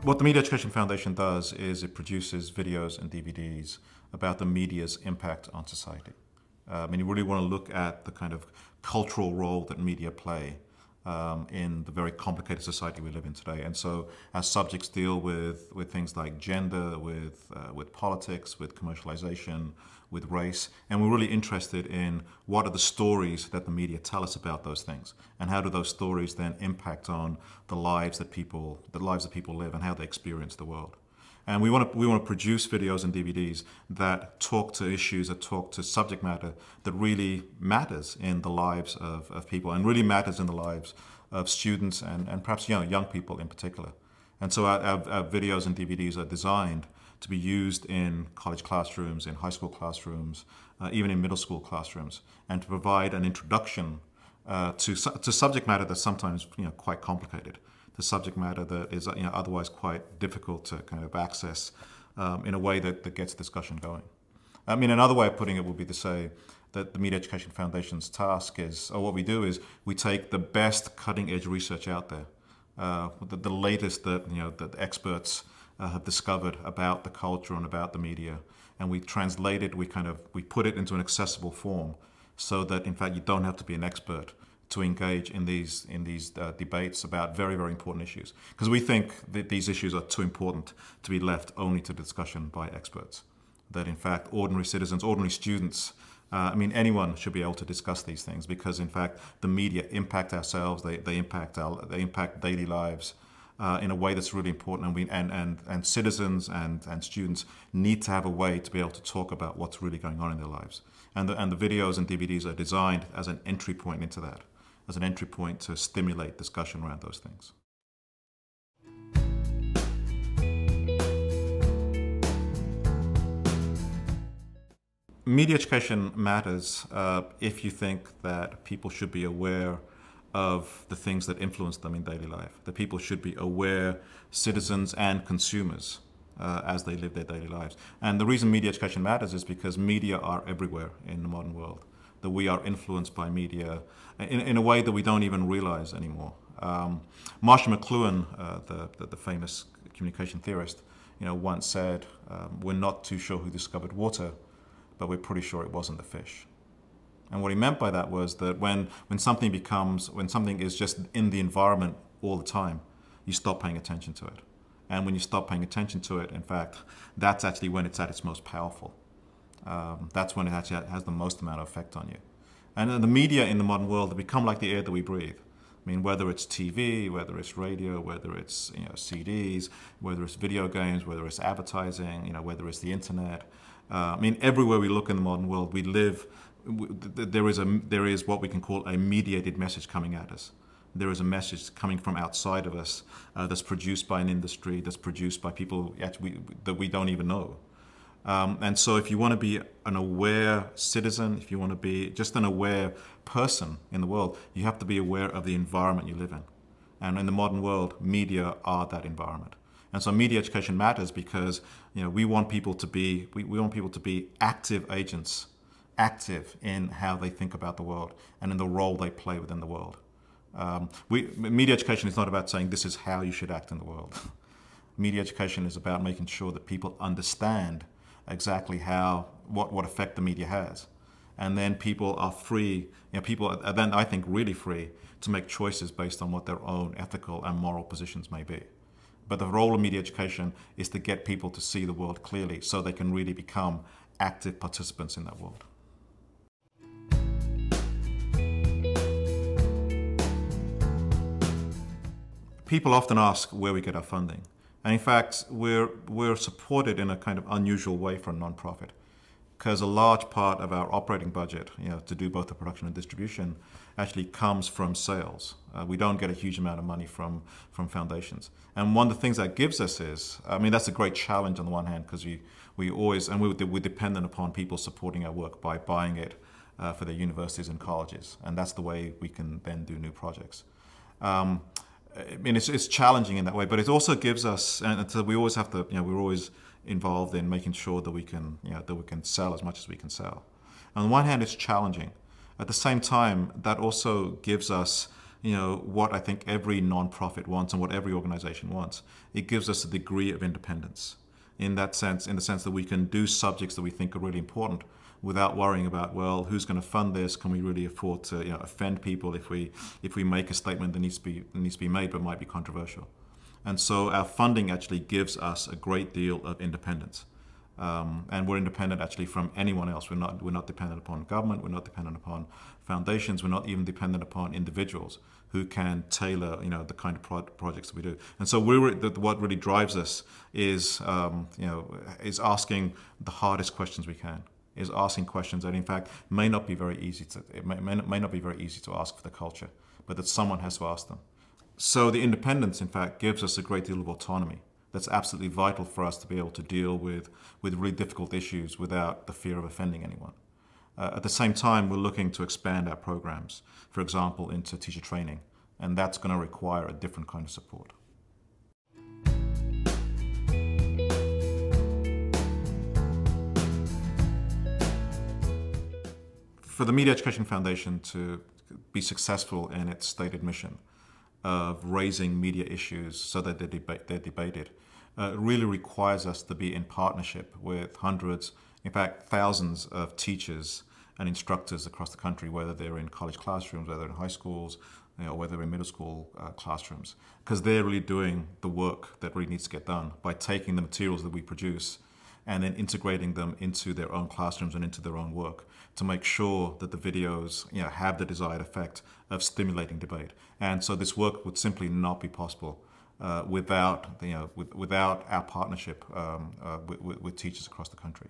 What the Media Education Foundation does is it produces videos and DVDs about the media's impact on society. You really want to look at the kind of cultural role that media play in the very complicated society we live in today. And so our subjects deal with things like gender, with politics, with commercialization, with race. And we're really interested in what are the stories that the media tell us about those things, and how do those stories then impact on the lives that people live and how they experience the world. And we want to produce videos and DVDs that talk to issues, that talk to subject matter that really matters in the lives of people, and really matters in the lives of students and perhaps young people in particular. And so our videos and DVDs are designed to be used in college classrooms, in high school classrooms, even in middle school classrooms, and to provide an introduction to subject matter that's sometimes quite complicated. The subject matter that is otherwise quite difficult to kind of access in a way that gets discussion going. Another way of putting it would be to say that the Media Education Foundation's task is, or what we do is, we take the best cutting-edge research out there, the latest that experts have discovered about the culture and about the media, and we translate it. We put it into an accessible form, so that in fact you don't have to be an expert to engage in these debates about very, very important issues. Because we think that these issues are too important to be left only to discussion by experts. That in fact ordinary citizens, ordinary students, anyone should be able to discuss these things, because in fact the media impact ourselves, they impact daily lives in a way that's really important, and citizens and students need to have a way to be able to talk about what's really going on in their lives. And the videos and DVDs are designed as an entry point into that, as an entry point to stimulate discussion around those things. Media education matters if you think that people should be aware of the things that influence them in daily life, that people should be aware citizens and consumers as they live their daily lives. And the reason media education matters is because media are everywhere in the modern world, that we are influenced by media in a way that we don't even realize anymore. Marshall McLuhan, the famous communication theorist, once said, "We're not too sure who discovered water, but we're pretty sure it wasn't the fish." And what he meant by that was that when something is just in the environment all the time, you stop paying attention to it. And when you stop paying attention to it, in fact, that's actually when it's at its most powerful. That's when it actually has the most amount of effect on you. And the media in the modern world have become like the air that we breathe. Whether it's TV, whether it's radio, whether it's CDs, whether it's video games, whether it's advertising, whether it's the internet. Everywhere we look in the modern world, there is what we can call a mediated message coming at us. There is a message coming from outside of us that's produced by an industry, that's produced by people that we don't even know. And so if you want to be an aware citizen, if you want to be just an aware person in the world, you have to be aware of the environment you live in. And in the modern world, media are that environment. And so media education matters because we want people to be active agents, active in how they think about the world and in the role they play within the world. Media education is not about saying this is how you should act in the world. Media education is about making sure that people understand exactly what effect the media has. And then people are free, people are then, I think, really free to make choices based on what their own ethical and moral positions may be. But the role of media education is to get people to see the world clearly so they can really become active participants in that world. People often ask where we get our funding. And in fact, we're supported in a kind of unusual way for a nonprofit, because a large part of our operating budget, to do both the production and distribution, actually comes from sales. We don't get a huge amount of money from foundations. And one of the things that gives us is, that's a great challenge on the one hand, because we're dependent upon people supporting our work by buying it for their universities and colleges. And that's the way we can then do new projects. It's challenging in that way, but it also gives us, and so we always have to, we're always involved in making sure that we can sell as much as we can sell. On the one hand, it's challenging. At the same time, that also gives us what I think every nonprofit wants and what every organization wants. It gives us a degree of independence in that sense, in the sense that we can do subjects that we think are really important without worrying about, well, who's going to fund this? Can we really afford to offend people if we make a statement that needs to be made but might be controversial? And so our funding actually gives us a great deal of independence. And we're independent actually from anyone else. We're not dependent upon government. We're not dependent upon foundations. We're not even dependent upon individuals who can tailor, the kind of projects that we do. And so what really drives us is asking the hardest questions we can. Is asking questions that in fact may not be very easy to ask for the culture, but that someone has to ask them. So the independence, in fact, gives us a great deal of autonomy. That's absolutely vital for us to be able to deal with really difficult issues without the fear of offending anyone. At the same time, we're looking to expand our programs, for example, into teacher training, and that's going to require a different kind of support. For the Media Education Foundation to be successful in its stated mission of raising media issues so that they're debated, really requires us to be in partnership with hundreds, in fact thousands of teachers and instructors across the country, whether they're in college classrooms, whether they're in high schools, whether they're in middle school classrooms, because they're really doing the work that really needs to get done by taking the materials that we produce and then integrating them into their own classrooms and into their own work to make sure that the videos have the desired effect of stimulating debate. And so this work would simply not be possible without our partnership with teachers across the country.